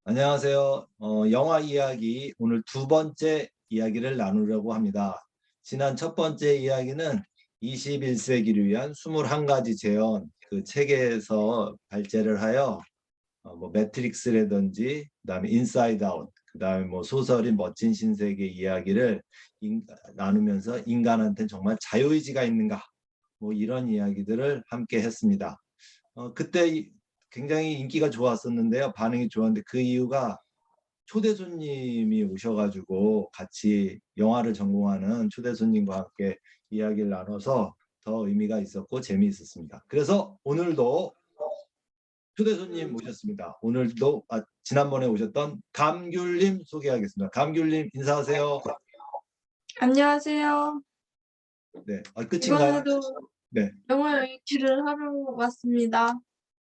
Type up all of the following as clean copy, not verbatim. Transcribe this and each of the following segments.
안녕하세요. 영화 이야기 오늘 두 번째 이야기를 나누려고 합니다. 지난 첫 번째 이야기는 21세기를 위한 21가지 재현 그 책에서 발제를 하여 뭐 매트릭스라든지 그다음에 인사이드 아웃 그다음에 뭐 소설인 멋진 신세계 이야기를 나누면서 인간한테는 정말 자유의지가 있는가 뭐 이런 이야기들을 함께 했습니다. 그때 굉장히 인기가 좋았었는데요. 반응이 좋았는데 그 이유가 초대 손님이 오셔가지고 같이 영화를 전공하는 초대 손님과 함께 이야기를 나눠서 더 의미가 있었고 재미있었습니다. 그래서 오늘도 초대 손님 모셨습니다. 오늘도 지난번에 오셨던 감귤님 소개하겠습니다. 감귤님 인사하세요. 안녕하세요. 네, 끝인가요? 이번에도 네, 영어 읽기를 하러 왔습니다.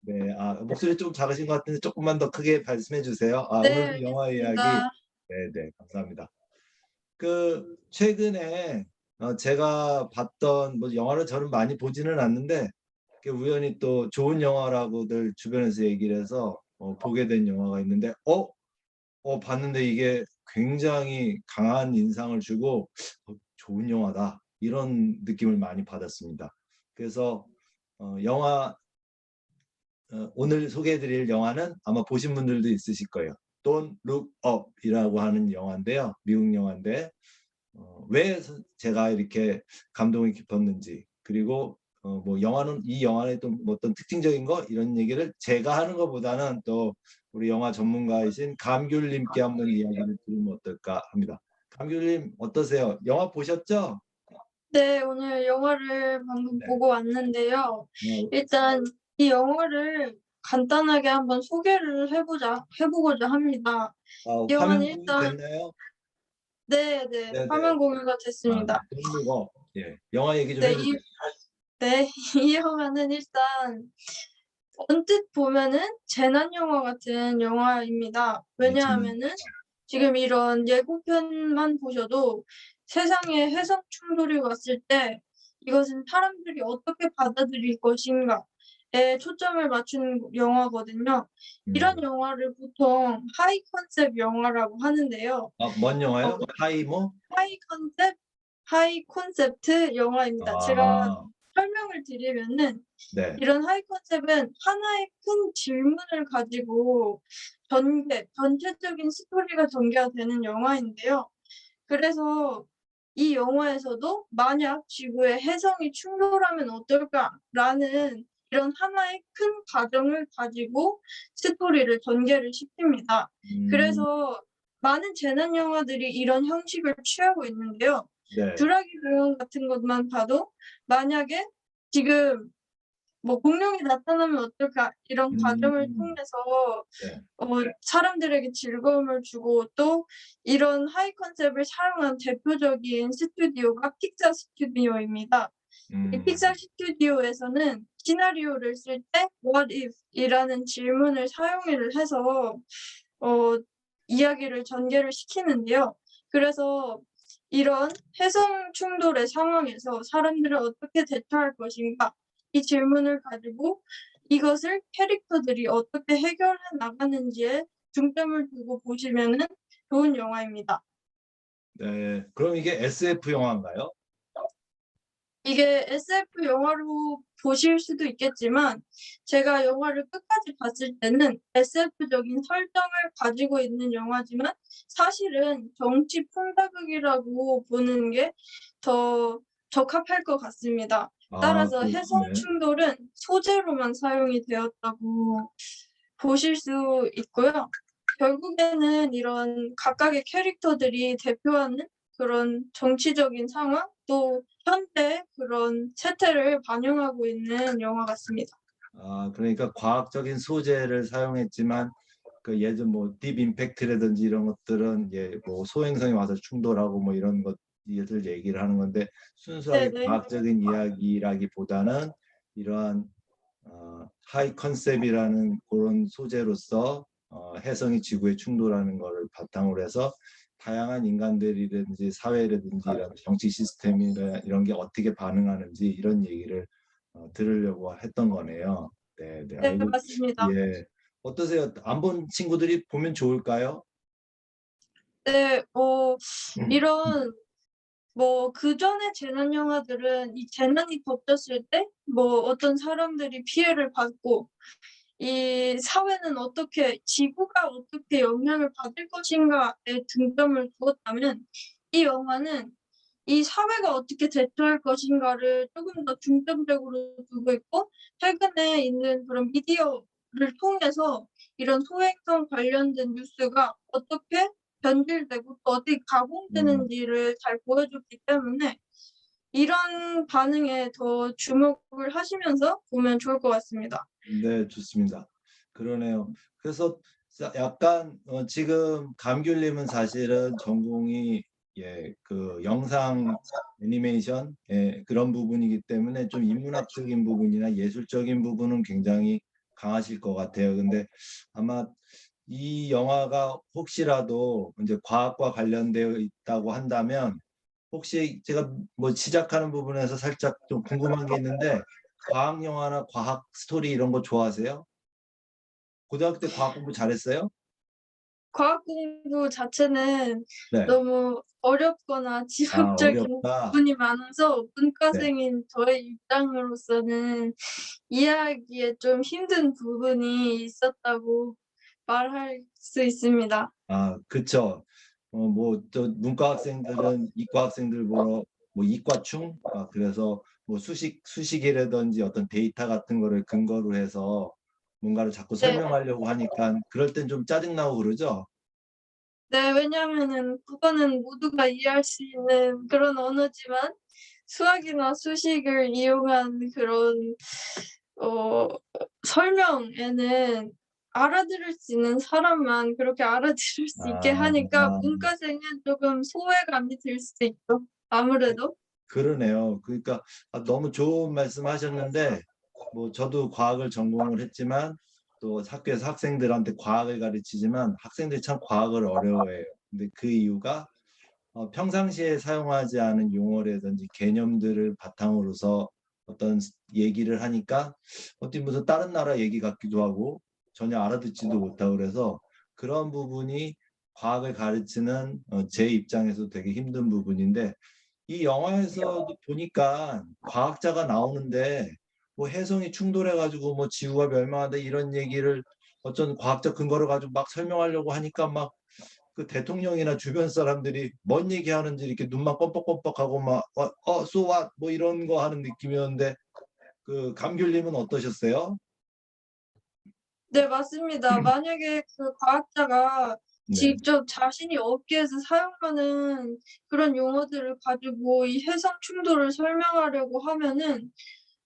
네. 목소리 좀 작으신 것 같은데 조금만 더 크게 말씀해 주세요. 네, 오늘도 영화 이야기. 알겠습니다. 네, 네, 감사합니다. 최근에 제가 봤던 뭐 영화를 저는 많이 보지는 않는데 우연히 또 좋은 영화라고들 주변에서 얘기를 해서 보게 된 영화가 있는데 봤는데 이게 굉장히 강한 인상을 주고 좋은 영화다 이런 느낌을 많이 받았습니다. 그래서 영화 오늘 소개해드릴 영화는 아마 보신 분들도 있으실 거예요. Don't Look Up이라고 하는 영화인데요. 미국 영화인데 왜 제가 이렇게 감동이 깊었는지 그리고 뭐 영화는 이 영화의 또 어떤 특징적인 거 이런 얘기를 제가 하는 것보다는 또 우리 영화 전문가이신 감귤님께 한번 이야기를 들으면 어떨까 합니다. 감귤님 어떠세요? 영화 보셨죠? 네, 오늘 영화를 방금 네. 보고 왔는데요. 어, 일단 이 영화를 간단하게 한번 소개를 해보고자 합니다. 이 영화는 화면 공유 일단, 됐나요? 네, 네네. 화면 공유가 됐습니다. Don't Look Up. 예. 영화 얘기 좀 네, 해주세요. 네, 이 영화는 일단 언뜻 보면은 재난 영화 같은 영화입니다. 네, 재밌 왜냐하면은 지금 이런 예고편만 보셔도 세상에 해석 충돌이 왔을 때 이것은 사람들이 어떻게 받아들일 것인가에 초점을 맞춘 영화거든요. 이런 영화를 보통 하이 컨셉 영화라고 하는데요. 뭔 어 영화요? 하이모? 하이 컨셉, 하이 콘셉트 영화입니다. 제가 아, 설명을 드리면은 네. 이런 하이 컨셉은 하나의 큰 질문을 가지고 전체적인 스토리가 전개가 되는 영화인데요. 그래서 이 영화에서도 '만약 지구의 해성이 충돌하면 어떨까?'라는 이런 하나의 큰 가정을 가지고 스토리를 전개를 시킵니다. 음, 그래서 많은 재난 영화들이 이런 형식을 취하고 있는데요. 네. 듀라기 공원 같은 것만 봐도 만약에 지금 뭐 '공룡이 나타나면 어떨까?' 이런 과정을 음, 통해서 네. 어 사람들에게 즐거움을 주고 또 이런 하이 컨셉을 사용한 대표적인 스튜디오가 픽사 스튜디오입니다. 이 픽사 음, 스튜디오에서는 시나리오를 쓸 때 "What if?" 이라는 질문을 사용을 해서 어 이야기를 전개를 시키는데요. 그래서 이런 해성 충돌의 상황에서 사람들은 어떻게 대처할 것인가 이 질문을 가지고 이것을 캐릭터들이 어떻게 해결해 나가는지에 중점을 두고 보시면은 좋은 영화입니다. 네. 그럼 이게 SF 영화인가요? 이게 SF 영화로 보실 수도 있겠지만 제가 영화를 끝까지 봤을 때는 SF적인 설정을 가지고 있는 영화지만 사실은 정치 풍자극이라고 보는 게 더 적합할 것 같습니다. 따라서 해성 네. 충돌은 소재로만 사용이 되었다고 보실 수 있고요. 결국에는 이런 각각의 캐릭터들이 대표하는 그런 정치적인 상황 또 현대의 그런 세태를 반영하고 있는 영화 같습니다. 그러니까 과학적인 소재를 사용했지만 그 예전 뭐 딥 임팩트라든지 이런 것들은 뭐 소행성이 와서 충돌하고 뭐 이런 것들 얘기를 하는 건데 순수하게 네네. 과학적인 이야기라기보다는 이러한 하이 컨셉이라는 그런 소재로서 해성이 지구에 충돌하는 것을 바탕으로 해서 다양한 인간들이든지 사회라든지 이런 정치 시스템이나 이런 게 어떻게 반응하는지 이런 얘기를 들으려고 했던 거네요. 네, 네, 네 알고, 맞습니다. 예, 어떠세요? 안 본 친구들이 보면 좋을까요? 네. 이런 뭐 그전의 재난 영화들은 이 재난이 덮쳤을 때 뭐 어떤 사람들이 피해를 받고 이 사회는 어떻게 지구가 어떻게 영향을 받을 것인가에 중점을 두었다면, 이 영화는 이 사회가 어떻게 대처할 것인가를 조금 더 중점적으로 두고 있고, 최근에 있는 그런 미디어를 통해서 이런 소행성 관련된 뉴스가 어떻게 변질되고 또 어떻게 음, 가공되는지를 잘 보여줬기 때문에 이런 반응에 더 주목을 하시면서 보면 좋을 것 같습니다. 네, 좋습니다. 그러네요. 그래서 약간 지금 감귤님은 사실은 전공이 그 영상 애니메이션 그런 부분이기 때문에 좀 인문학적인 부분이나 예술적인 부분은 굉장히 강하실 것 같아요. 근데 아마 이 영화가 혹시라도 이제 과학과 관련되어 있다고 한다면 혹시 제가 뭐 시작하는 부분에서 살짝 좀 궁금한 게 있는데 과학 영화나 과학 스토리 이런 거 좋아하세요? 고등학교 때 과학 공부 잘했어요? 과학 공부 자체는 네. 너무 어렵거나 아, 지속적인 어렵다. 부분이 많아서 네. 문과생인 저의 입장으로서는 이해하기에 좀 힘든 부분이 있었다고 말할 수 있습니다. 아, 그쵸. 뭐, 또 문과 학생들은 이과 학생들 보러 뭐 이과충? 아, 그래서 뭐 수식이라든지 어떤 데이터 같은 거를 근거로 해서 뭔가를 자꾸 네. 설명하려고 하니까 그럴 땐 좀 짜증나고 그러죠? 네, 왜냐하면은 국어는 모두가 이해할 수 있는 그런 언어지만 수학이나 수식을 이용한 그런 어 설명에는 알아들을 수 있는 사람만 그렇게 알아들을 수 있게 아, 하니까 아, 문과생은 조금 소외감이 들 수도 있죠, 아무래도. 그러네요. 그러니까 너무 좋은 말씀하셨는데 뭐 저도 과학을 전공을 했지만 또 학교에서 학생들한테 과학을 가르치지만 학생들이 참 과학을 어려워해요. 근데 그 이유가 평상시에 사용하지 않은 용어라든지 개념들을 바탕으로서 어떤 얘기를 하니까 어떻게 무슨 다른 나라 얘기 같기도 하고 전혀 알아듣지도 못하고 그래서 그런 부분이 과학을 가르치는 제 입장에서 되게 힘든 부분인데 이 영화에서도 보니까 과학자가 나오는데 뭐 해성이 충돌해가지고 뭐 지구가 멸망한다 이런 얘기를 어쩐 과학적 근거를 가지고 막 설명하려고 하니까 막 그 대통령이나 주변 사람들이 뭔 얘기하는지 이렇게 눈만 껌뻑껌뻑하고 막 so what 뭐 이런 거 하는 느낌이었는데 그 감귤님은 어떠셨어요? 네, 맞습니다. 만약에 그 과학자가 네, 직접 자신이 업계에서 사용하는 그런 용어들을 가지고 이 해상 충돌을 설명하려고 하면은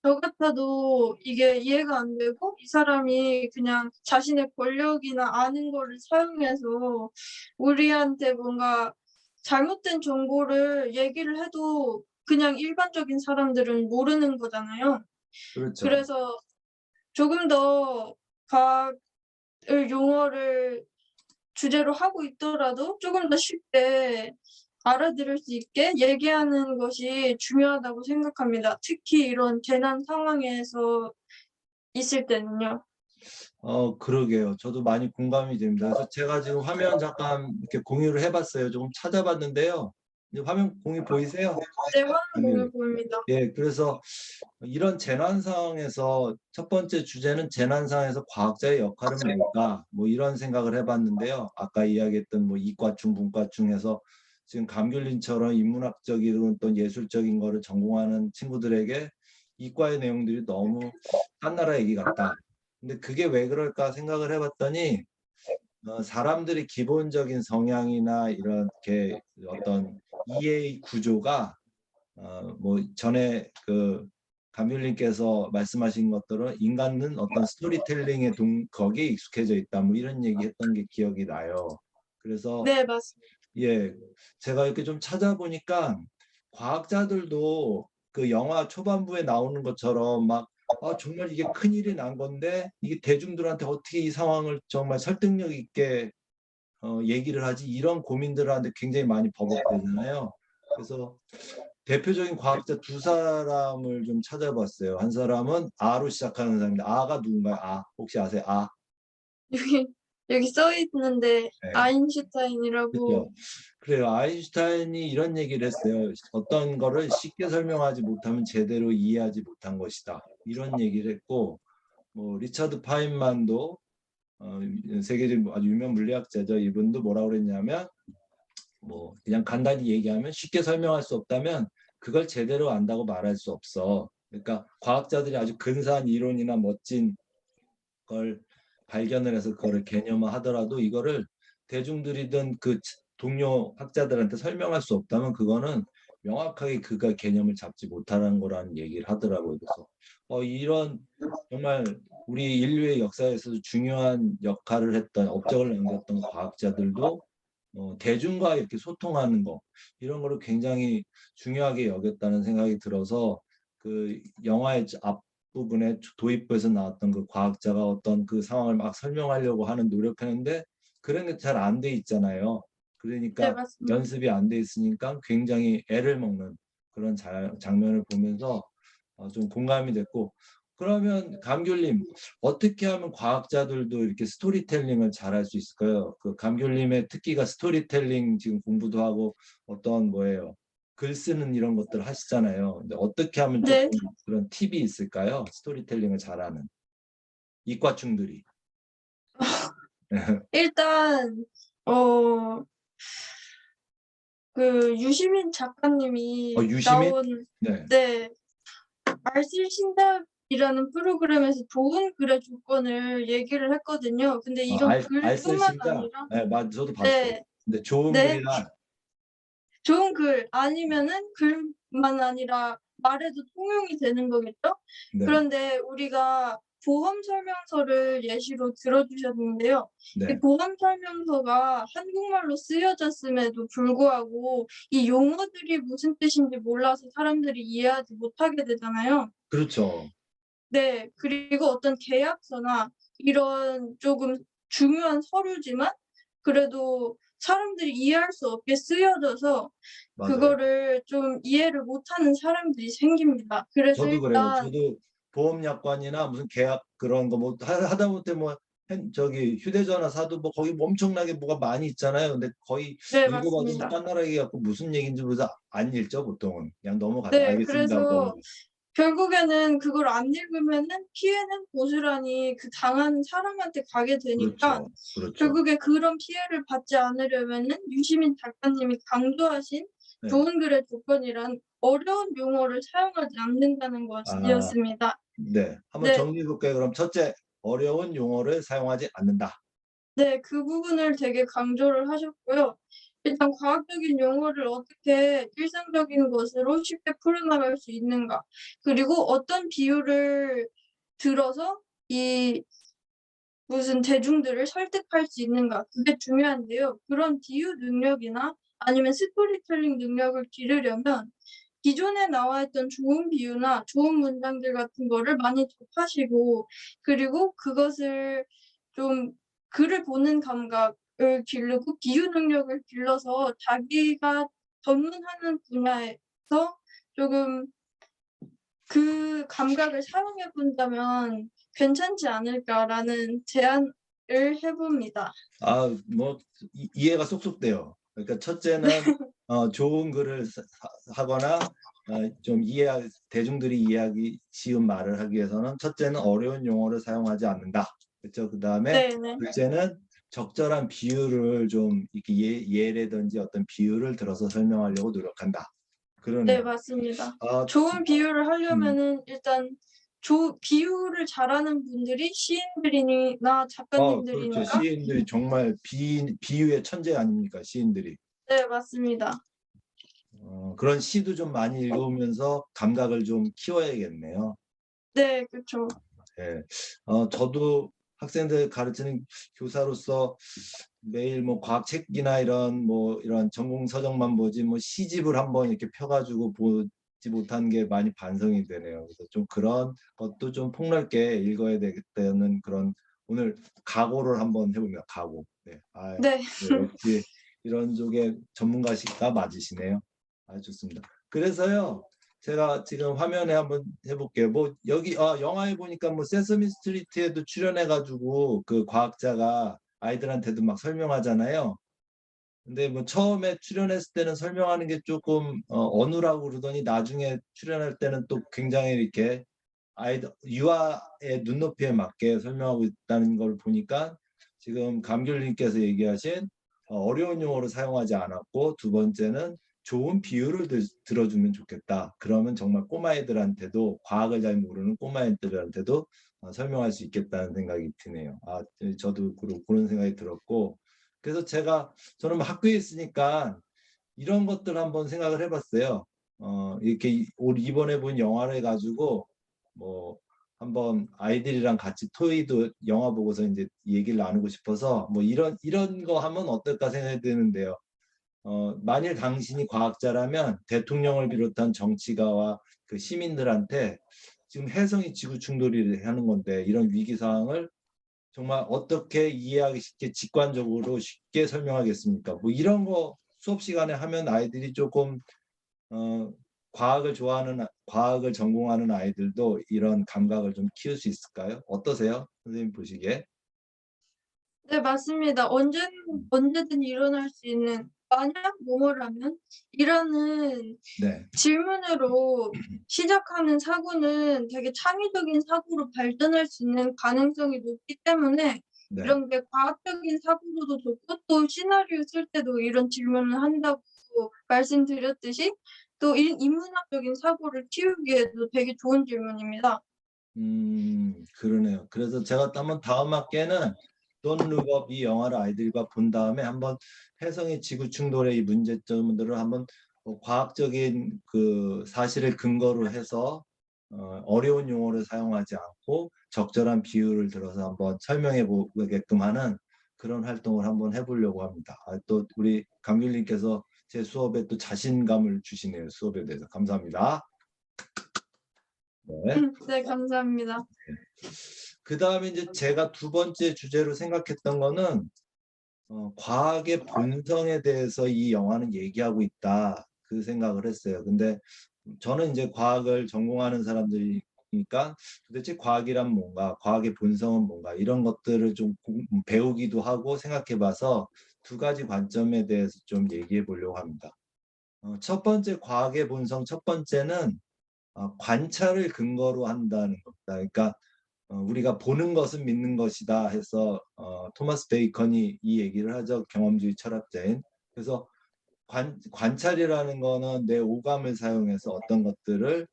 저 같아도 이게 이해가 안 되고, 이 사람이 그냥 자신의 권력이나 아는 거를 사용해서 우리한테 뭔가 잘못된 정보를 얘기를 해도 그냥 일반적인 사람들은 모르는 거잖아요. 그렇죠. 그래서 조금 더 과학을 용어를 주제로 하고 있더라도 조금 더 쉽게 알아들을 수 있게 얘기하는 것이 중요하다고 생각합니다. 특히 이런 재난 상황에서 있을 때는요. 그러게요. 저도 많이 공감이 됩니다. 그래서 제가 지금 화면 잠깐 이렇게 공유를 해봤어요. 조금 찾아봤는데요. 이제 화면 공유 보이세요? 네, 화면 공유 감귤님. 보입니다. 예, 그래서 이런 재난 상황에서 첫 번째 주제는 재난 상황에서 과학자의 역할은 뭘까? 뭐 이런 생각을 해봤는데요. 아까 이야기했던 뭐 이과충, 문과충에서 지금 감귤린처럼 인문학적이든 또 예술적인 거를 전공하는 친구들에게 이과의 내용들이 너무 딴 나라 얘기 같다. 근데 그게 왜 그럴까 생각을 해봤더니 사람들의 기본적인 성향이나 이렇게 어떤 이해의 구조가 뭐 전에 그 감귤님께서 말씀하신 것들은 인간은 어떤 스토리텔링의 거기에 익숙해져 있다. 뭐 이런 얘기했던 게 기억이 나요. 그래서 네, 맞습니다. 예, 제가 이렇게 좀 찾아보니까 과학자들도 그 영화 초반부에 나오는 것처럼 막 정말 이게 큰일이 난 건데 이게 대중들한테 어떻게 이 상황을 정말 설득력 있게 얘기를 하지 이런 고민들을 하는데 굉장히 많이 버벅대잖아요. 그래서 대표적인 과학자 두 사람을 좀 찾아봤어요. 한 사람은 아로 시작하는 사람인데 아가 누군가요? 아 혹시 아세요? 아 여기 여기 써 있는데 네. 아인슈타인이라고. 그죠. 그래요. 아인슈타인이 이런 얘기를 했어요. 어떤 거를 쉽게 설명하지 못하면 제대로 이해하지 못한 것이다. 이런 얘기를 했고, 뭐 리처드 파인만도 세계적인 아주 유명 물리학자죠. 이분도 뭐라고 그랬냐면, 뭐 그냥 간단히 얘기하면 쉽게 설명할 수 없다면 그걸 제대로 안다고 말할 수 없어. 그러니까 과학자들이 아주 근사한 이론이나 멋진 걸 발견을 해서 그거를 개념화하더라도 이거를 대중들이든 그 동료 학자들한테 설명할 수 없다면 그거는 명확하게 그가 개념을 잡지 못하는 거라는 얘기를 하더라고요. 그래서 이런 정말 우리 인류의 역사에서 중요한 역할을 했던 업적을 남겼던 과학자들도 대중과 이렇게 소통하는 거 이런 거를 굉장히 중요하게 여겼다는 생각이 들어서 그 영화의 앞부분에 도입부에서 나왔던 그 과학자가 어떤 그 상황을 막 설명하려고 하는 노력하는데 그런 게 잘 안 돼 있잖아요. 네, 그러니까 맞습니다. 연습이 안 돼 있으니까 굉장히 애를 먹는 그런 장면을 보면서 좀 공감이 됐고 그러면 감귤님 어떻게 하면 과학자들도 이렇게 스토리텔링을 잘할 수 있을까요? 그 감귤님의 특기가 스토리텔링 지금 공부도 하고 어떤 뭐예요? 글 쓰는 이런 것들 하시잖아요. 근데 어떻게 하면 네. 조금 그런 팁이 있을까요? 스토리텔링을 잘하는 이과충들이. 일단 어 그 유시민 작가님이 유시민? 나온, 네. 네, 알쓸신잡이라는 프로그램에서 좋은 글의 조건을 얘기를 했거든요. 근데 이건 글뿐만 알쓸신자? 아니라, 네, 저도 봤어요. 네, 근데 좋은 네, 글이란 좋은 글 아니면은 글만 아니라 말해도 통용이 되는 거겠죠? 네, 그런데 우리가 보험 설명서를 예시로 들어 주셨는데요. 이 네. 보험 설명서가 한국말로 쓰여졌음에도 불구하고 이 용어들이 무슨 뜻인지 몰라서 사람들이 이해하지 못하게 되잖아요. 그렇죠. 네. 그리고 어떤 계약서나 이런 쪼금 중요한 서류지만 그래도 사람들이 이해할 수 없게 쓰여져서 맞아요. 그거를 좀 이해를 못하는 사람들이 생깁니다. 그래서 저도 그래요. 일단, 저도 보험약관이나 무슨 계약 그런 거 뭐 하다못해 뭐 저기 휴대전화 사도 뭐 거기 뭐 엄청나게 뭐가 많이 있잖아요. 근데 거의 네, 읽어봐도 뭐 맞습니다. 딴나라 얘기 갖고 무슨 얘기인지 모르서 안 읽죠 보통은. 그냥 넘어가죠. 네. 알겠습니다 하고 그래서 넘어가죠. 결국에는 그걸 안 읽으면은 피해는 고스란히 그 당하는 사람한테 가게 되니까 그렇죠. 그렇죠. 결국에 그런 피해를 받지 않으려면은 유시민 작가님이 강조하신 네. 좋은 글의 조건이란 어려운 용어를 사용하지 않는다는 아, 것이었습니다. 네. 한번 네. 정리해 볼까요? 그럼 첫째, 어려운 용어를 사용하지 않는다. 네. 그 부분을 되게 강조를 하셨고요. 일단 과학적인 용어를 어떻게 일상적인 것으로 쉽게 풀어나갈 수 있는가, 그리고 어떤 비유를 들어서 이 무슨 대중들을 설득할 수 있는가, 그게 중요한데요. 그런 비유 능력이나 아니면 스토리텔링 능력을 기르려면 기존에 나와 있던 좋은 비유나 좋은 문장들 같은 거를 많이 접하시고, 그리고 그것을 좀 글을 보는 감각을 기르고 비유 능력을 길러서 자기가 전문하는 분야에서 조금 그 감각을 사용해 본다면 괜찮지 않을까라는 제안을 해 봅니다. 뭐 이해가 쏙쏙 돼요. 그러니까 첫째는 좋은 글을 하거나 좀 대중들이 이해하기 쉬운 말을 하기 위해서는 첫째는 어려운 용어를 사용하지 않는다. 그렇죠. 그다음에 네네. 둘째는 적절한 비유를 좀 이렇게 예라든지 어떤 비유를 들어서 설명하려고 노력한다. 네, 그러네요. 맞습니다. 아, 좋은 비유를 음, 하려면은 일단 비유를 잘하는 분들이 시인들이나 그렇죠. 작가님들이니까. 시인들이 정말 비유의 천재 아닙니까? 시인들이. 네, 맞습니다. 그런 시도 좀 많이 읽으면서 감각을 좀 키워야겠네요. 네, 그쵸. 예. 저도 학생들 가르치는 교사로서 매일 뭐 과학책이나 이런 전공 서적만 보지 뭐 시집을 한번 이렇게 펴가지고 보지 못한 게 많이 반성이 되네요. 그래서 좀 그런 것도 좀 폭넓게 읽어야 되겠다는 그런 오늘 각오를 한번 해봅니다. 각오. 네. 네. 네, 역시 이런 쪽에 전문가시가 맞으시네요. 좋습니다. 그래서요. 제가 지금 화면에 한번 해볼게요. 뭐 여기 영화에 보니까 뭐 세서미 스트리트에도 출연해가지고 그 과학자가 아이들한테도 막 설명하잖아요. 근데 뭐 처음에 출연했을 때는 설명하는 게 조금 어눌하고 그러더니 나중에 출연할 때는 또 굉장히 이렇게 아이들 유아의 눈높이에 맞게 설명하고 있다는 걸 보니까 지금 감귤님께서 얘기하신 어려운 용어를 사용하지 않았고, 두 번째는 좋은 비유를 들어주면 좋겠다. 그러면 정말 꼬마애들한테도, 과학을 잘 모르는 꼬마애들한테도 설명할 수 있겠다는 생각이 드네요. 저도 그런 생각이 들었고, 그래서 저는 뭐 학교에 있으니까 이런 것들 한번 생각을 해봤어요. 이렇게 이번에 본 영화를 가지고 뭐 한번 아이들이랑 같이 토이도 영화 보고서 이제 얘기를 나누고 싶어서 뭐 이런 거 하면 어떨까 생각이 드는데요. 만일 당신이 과학자라면 대통령을 비롯한 정치가와 그 시민들한테 지금 해성이 지구 충돌이 하는 건데, 이런 위기 상황을 정말 어떻게 이해하기 쉽게 직관적으로 쉽게 설명하겠습니까? 뭐 이런 거 수업 시간에 하면 아이들이 조금 어, 과학을 전공하는 아이들도 이런 감각을 좀 키울 수 있을까요? 어떠세요? 선생님 보시기에? 네, 맞습니다. 언제든 일어날 수 있는 만약 뭐뭐라면 이라는 네, 질문으로 시작하는 사고는 되게 창의적인 사고로 발전할 수 있는 가능성이 높기 때문에 네. 이런 게 과학적인 사고로도 좋고, 또 시나리오 쓸 때도 이런 질문을 한다고 말씀드렸듯이 또 인문학적인 사고를 키우기에도 되게 좋은 질문입니다. 그러네요. 그래서 제가 한번 다음 학기에는 돈 룩업 이 영화를 아이들과 본 다음에 한번 해성의 지구 충돌의 이 문제점들을 한번 과학적인 그 사실을 근거로 해서 어려운 용어를 사용하지 않고 적절한 비유를 들어서 한번 설명해 보게끔 하는 그런 활동을 한번 해보려고 합니다. 또 우리 감귤님께서 제 수업에 또 자신감을 주시네요. 수업에 대해서 감사합니다. 네. 네, 감사합니다. 그 다음에 이제 제가 두 번째 주제로 생각했던 거는 과학의 본성에 대해서 이 영화는 얘기하고 있다, 그 생각을 했어요. 근데 저는 이제 과학을 전공하는 사람들이니까 도대체 과학이란 뭔가, 과학의 본성은 뭔가, 이런 것들을 좀 배우기도 하고 생각해 봐서 두 가지 관점에 대해서 좀 얘기해 보려고 합니다. 첫 번째 과학의 본성, 첫 번째는 관찰을 근거로 한다는 겁니다. 그러니까 우리가 보는 것은 믿는 것이다 해서 토마스 베이컨이 이 얘기를 하죠. 경험주의 철학자인. 그래서 관찰이라는 거는 내 오감을 사용해서 어떤 것들을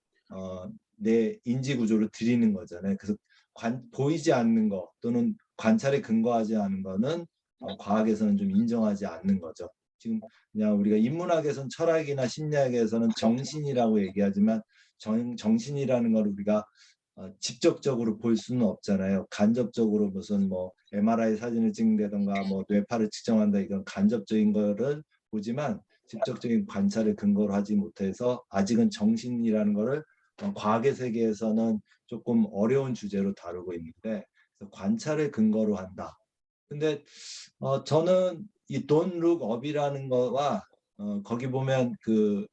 내 인지 구조로 들이는 거잖아요. 그래서 보이지 않는 거 또는 관찰에 근거하지 않은 거는 과학에서는 좀 인정하지 않는 거죠. 지금 그냥 우리가 인문학에서는, 철학이나 심리학에서는 정신이라고 얘기하지만 정신이라는 걸 우리가 직접적으로 볼 수는 없잖아요. 간접적으로 무슨 뭐 MRI 사진을 찍는다던가 뭐 뇌파를 측정한다, 이건 간접적인 거를 보지만 직접적인 관찰을 근거로 하지 못해서 아직은 정신이라는 거를 과학의 세계에서는 조금 어려운 주제로 다루고 있는데, 관찰을 근거로 한다. 근데 저는 이 Don't Look Up이라는 거와 거기 보면 그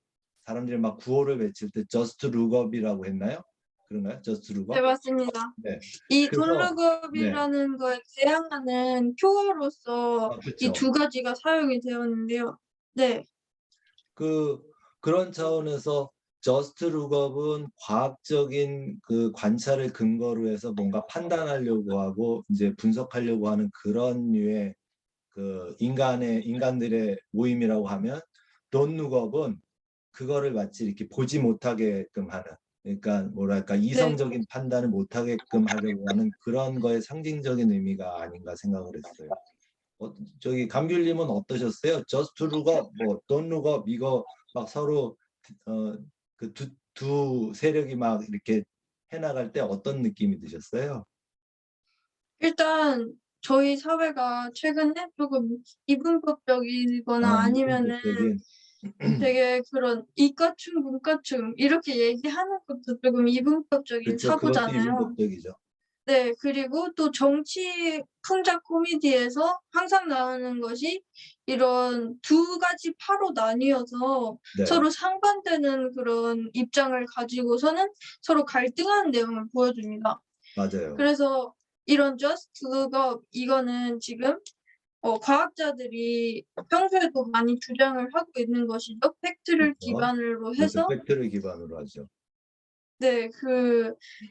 사람들이 막 구호를 외칠 때 Just Look Up이라고 했나요? 그런가요? Just Look 네, Up? 맞습니다. 네. 이 그래서 네, 돈룩업이라는 걸 대항하는 표어로서 이 그렇죠. 두 가지가 사용이 되었는데요. 네. 그 그런 차원에서 저스트 룩업은 과학적인 그 관찰을 근거로 해서 뭔가 판단하려고 하고 이제 분석하려고 하는 그런 류의 그 인간들의 모임이라고 하면, 돈 룩업은 그거를 마치 이렇게 보지 못하게끔 하는, 그러니까 뭐랄까 네. 이성적인 판단을 못하게끔 하려고 하는 그런 거의 상징적인 의미가 아닌가 생각을 했어요. 저기 감귤님은 어떠셨어요? 저스트 룩업, 뭐 돈 룩업, 이거 막 서로 그 두 세력이 막 이렇게 해나갈 때 어떤 느낌이 드셨어요? 일단 저희 사회가 최근에 조금 이분법적이거나 아니면은 이분법적인. 되게 그런 이과충, 문과충 이렇게 얘기하는 것도 조금 이분법적인 그렇죠. 그것도 사고잖아요. 이분법적이죠. 네. 그리고 또 정치 풍자 코미디에서 항상 나오는 것이 이런 두 가지 파로 나뉘어서 네. 서로 상반되는 그런 입장을 가지고서는 서로 갈등하는 내용을 보여줍니다. 맞아요. 그래서 이런 Just Look Up 이거는 지금 과학자들이 평소에도 많이 주장을 하고 있는 것이죠. 팩트를 그렇죠. 기반으로 그렇죠. 해서 팩트를 기반으로 하죠. 네.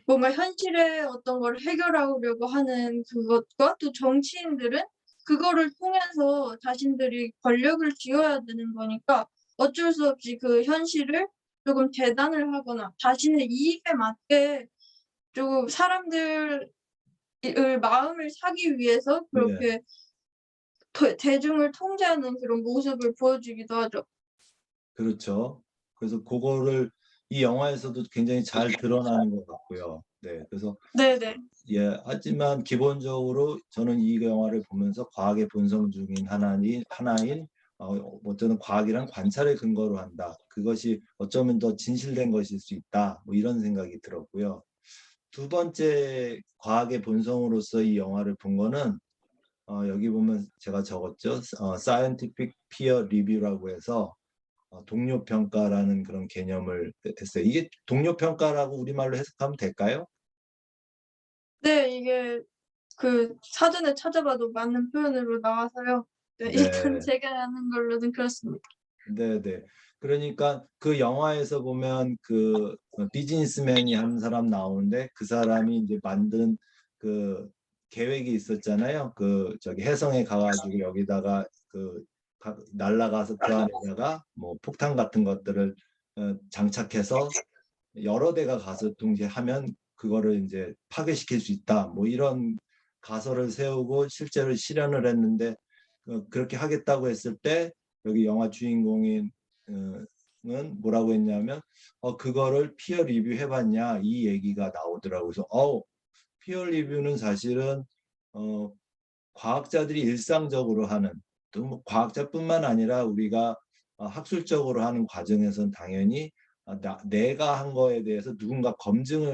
뭔가 현실의 어떤 걸 해결하려고 하는 그것과 또 정치인들은 그거를 통해서 자신들이 권력을 쥐어야 되는 거니까 어쩔 수 없이 그 현실을 조금 재단을 하거나 자신의 이익에 맞게 조금 사람들 을 마음을 사기 위해서 네. 그렇게 대중을 통제하는 그런 모습을 보여주기도 하죠. 그렇죠. 그래서 고거를 이 영화에서도 굉장히 잘 드러나는 것 같고요. 네. 그래서 네네. 예 하지만 기본적으로 저는 이 영화를 보면서 과학의 본성 중인 하나인 어쩌면 '과학이란 관찰을 근거로 한다. 그것이 어쩌면 더 진실된 것일 수 있다.' 뭐 이런 생각이 들었고요. 두 번째 과학의 본성으로서 이 영화를 본 거는 여기 보면 제가 적었죠. Scientific Peer Review라고 해서 동료 평가라는 그런 개념을 했어요. 이게 동료 평가라고 우리말로 해석하면 될까요? 네. 이게 사전에 찾아봐도 맞는 표현으로 나와서요. 네. 일단 네. 제가 아는 걸로는 그렇습니다. 네네. 그러니까 그 영화에서 보면 비즈니스맨이 한 사람 나오는데 그 사람이 인제 만든 그 계획이 있었잖아요. 저기 해성에 가 가지고 여기다가 날아가서 그 안에다가 뭐 폭탄 같은 것들을 장착해서 여러 대가 가서 동시에 하면 그거를 인제 파괴시킬 수 있다. 뭐 이런 가설을 세우고 실제로 실현을 했는데 그렇게 하겠다고 했을 때 여기 영화 주인공인 은 뭐라고 했냐면 그거를 피어 리뷰해 봤냐 이 얘기가 나오더라고요. 그래서 피어 리뷰는 사실은 어 과학자들이 일상적으로 하는 또 뭐 과학자뿐만 아니라 우리가 학술적으로 하는 과정에서는 당연히 내가 한 거에 대해서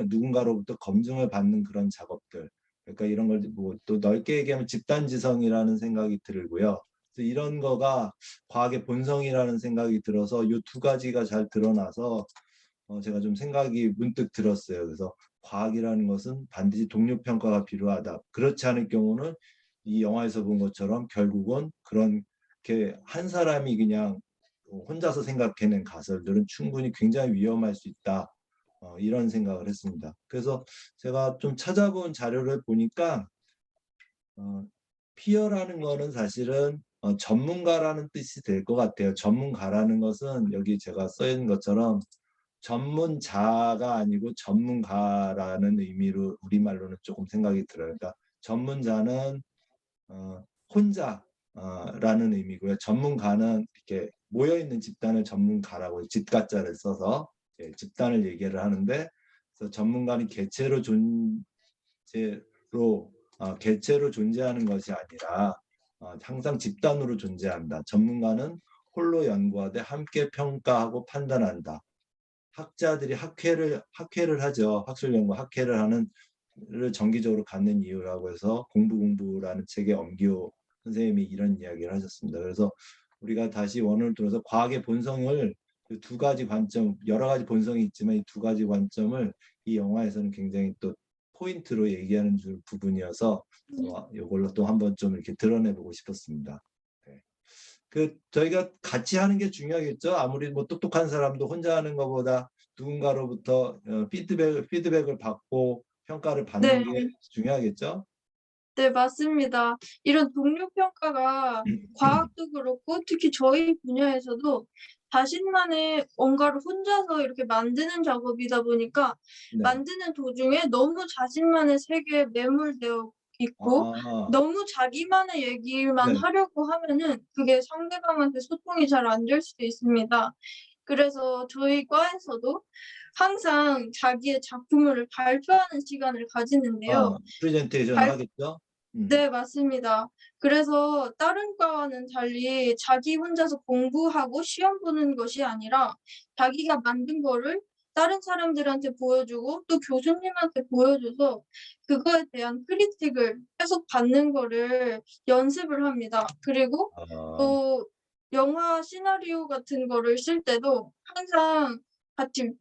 누군가로부터 검증을 받는 그런 작업들. 그러니까 이런 걸 뭐 또 넓게 얘기하면 집단지성이라는 생각이 들고요. 그래서 이런 거가 과학의 본성이라는 생각이 들어서 요 두 가지가 잘 드러나서 제가 좀 생각이 문득 들었어요. 그래서 '과학이라는 것은 반드시 동료 평가가 필요하다. 그렇지 않을 경우는 이 영화에서 본 것처럼 결국은 그렇게 한 사람이 그냥 혼자서 생각해낸 가설들은 충분히 굉장히 위험할 수 있다.' 이런 생각을 했습니다. 그래서 제가 좀 찾아본 자료를 보니까 어 피어라는 거는 사실은 전문가라는 뜻이 될 것 같아요. 전문가라는 것은 여기 제가 써 있는 것처럼 전문자가 아니고 전문가라는 의미로 우리말로는 조금 생각이 들어요. 그러니까 전문자는 혼자 라는 의미고요. 전문가는 이렇게 모여 있는 집단을 전문가라고 집가자를 써서 집단을 얘기를 하는데 그래서 전문가는 개체로 존재하는 것이 아니라 항상 집단으로 존재한다. 전문가는 홀로 연구하되 함께 평가하고 판단한다. 학자들이 학회를 하죠. 학술 연구 학회를 하는 를 정기적으로 갖는 이유라고 해서 공부라는 책에 엄기호 선생님이 이런 이야기를 하셨습니다. 그래서 우리가 다시 원을 들어서 과학의 본성을 두 가지 관점, 여러 가지 본성이 있지만 이 두 가지 관점을 이 영화에서는 굉장히 또 포인트로 얘기하는 부분이어서 요걸로 또 한번 좀 이렇게 드러내 보고 싶었습니다. 네. 저희가 같이 하는 게 중요하겠죠. 아무리 뭐 똑똑한 사람도 혼자 하는 것보다 누군가로부터 피드백을 받고 평가를 받는 네. 게 중요하겠죠. 네 맞습니다. 이런 동료 평가가 과학도 그렇고 특히 저희 분야에서도 자신만의 뭔가를 혼자서 이렇게 만드는 작업이다 보니까 네. 만드는 도중에 너무 자신만의 세계에 매몰되어 있고 아 너무 자기만의 얘기만 네. 하려고 하면은 그게 상대방한테 소통이 잘 안 될 수도 있습니다. 그래서 저희 과에서도 항상 자기의 작품을 발표하는 시간을 가지는데요. 프레젠테이션을 발 하겠죠. 네 맞습니다. 그래서 다른 과와는 달리 자기 혼자서 공부하고 시험 보는 것이 아니라 자기가 만든 거를 다른 사람들한테 보여주고 또 교수님한테 보여줘서 그거에 대한 크리틱을 계속 받는 거를 연습을 합니다. 그리고 아, 또 영화 시나리오 같은 거를 쓸 때도 항상 같이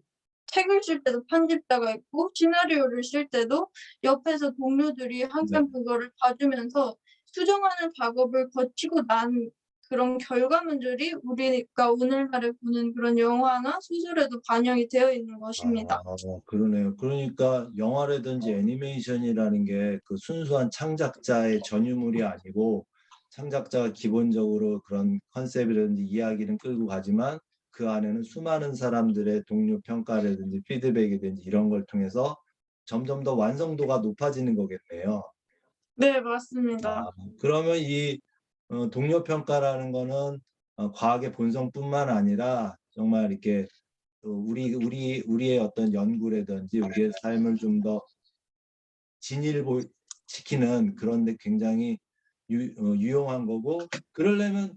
책을 쓸 때도 편집자가 있고 시나리오를 쓸 때도 옆에서 동료들이 네. 항상 그거를 봐주면서 수정하는 작업을 거치고 난 그런 결과물들이 우리가 오늘날에 보는 그런 영화나 소설에도 반영이 되어 있는 것입니다. 그러네요. 그러니까 영화라든지 애니메이션이라는 게 그 순수한 창작자의 전유물이 아니고 창작자가 기본적으로 그런 컨셉이라든지 이야기는 끌고 가지만 그 안에는 수많은 사람들의 동료 평가라든지 피드백이든지 이런 걸 통해서 점점 더 완성도가 높아지는 거겠네요. 네, 맞습니다. 아, 그러면 이 동료 평가라는 거는 과학의 본성뿐만 아니라 정말 이렇게 우리의 어떤 연구라든지 우리의 삶을 좀 더 진일보시키는 그런 데 굉장히 유용한 거고 그러려면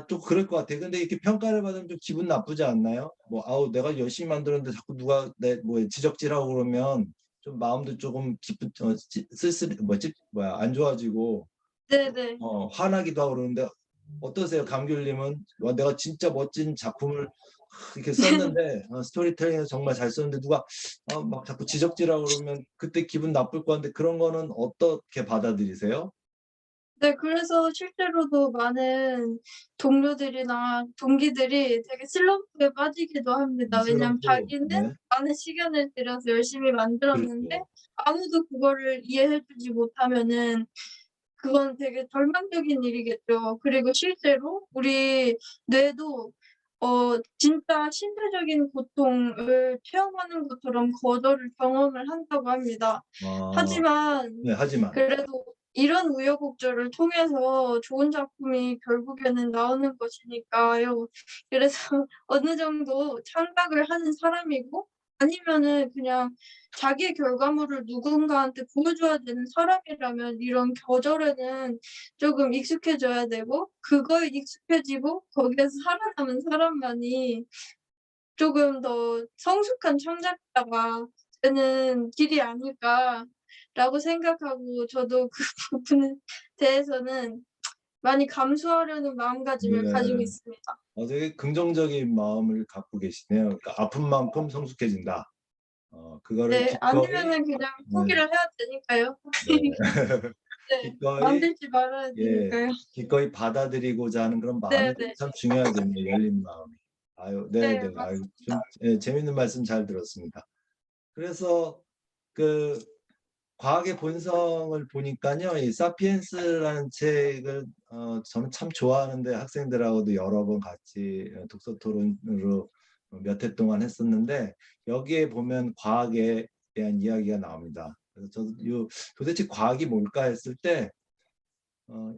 또 그럴 것 같아요. 근데 이렇게 평가를 받으면 좀 기분 나쁘지 않나요? 뭐 아우 내가 열심히 만들었는데 자꾸 누가 내 뭐 지적질하고 그러면 좀 마음도 조금 기쁜 쓸쓸 뭐지 뭐야 안 좋아지고 네네. 화나기도 하고 그러는데 어떠세요? 감귤님은 와, 내가 진짜 멋진 작품을 이렇게 썼는데 스토리텔링을 정말 잘 썼는데 누가 막 자꾸 지적질하고 그러면 그때 기분 나쁠 것 같은데 그런 거는 어떻게 받아들이세요? 네, 그래서 실제로도 많은 동료들이나 동기들이 되게 슬럼프에 빠지기도 합니다. 왜냐하면 슬럼프, 자기는 네, 많은 시간을 들여서 열심히 만들었는데 그렇죠. 아무도 그거를 이해해 주지 못하면은 그건 되게 절망적인 일이겠죠. 그리고 실제로 우리 뇌도 진짜 신체적인 고통을 체험하는 것처럼 거절을 경험을 한다고 합니다. 아, 하지만 네, 하지만 그래도 이런 우여곡절을 통해서 좋은 작품이 결국에는 나오는 것이니까요. 그래서 어느 정도 창작을 하는 사람이고 아니면은 그냥 자기의 결과물을 누군가한테 보여줘야 되는 사람이라면 이런 거절에는 쪼금 익숙해져야 되고 그거에 익숙해지고 거기에서 살아남은 사람만이 조금 더 성숙한 창작자가 되는 길이 아닐까라고 생각하고 저도 그 부분에 대해서는 많이 감수하려는 마음가짐을 가지고 네, 있습니다. 되게 긍정적인 마음을 갖고 계시네요. 그러니까 아픈 만큼 성숙해진다. 그거를 네. 기꺼이 아니면은 그냥 네, 포기를 해야 되니까요. 네. 네. 기꺼이 만들지 말아야 예, 되니까요. 기꺼이 받아들이고자 하는 그런 마음이 네네. 참 중요하겠네요. 열린 마음이. 아유, 네, 네, 네. 아유, 좀 맞습니다. 재밌는 말씀 잘 들었습니다. 그래서 그 과학의 본성을 보니까요, 이 사피엔스라는 책을 저는 참 좋아하는데 학생들하고도 여러 번 같이 독서 토론으로 몇 해 동안 했었는데 여기에 보면 과학에 대한 이야기가 나옵니다. 그래서 저도 도대체 과학이 뭘까 했을 때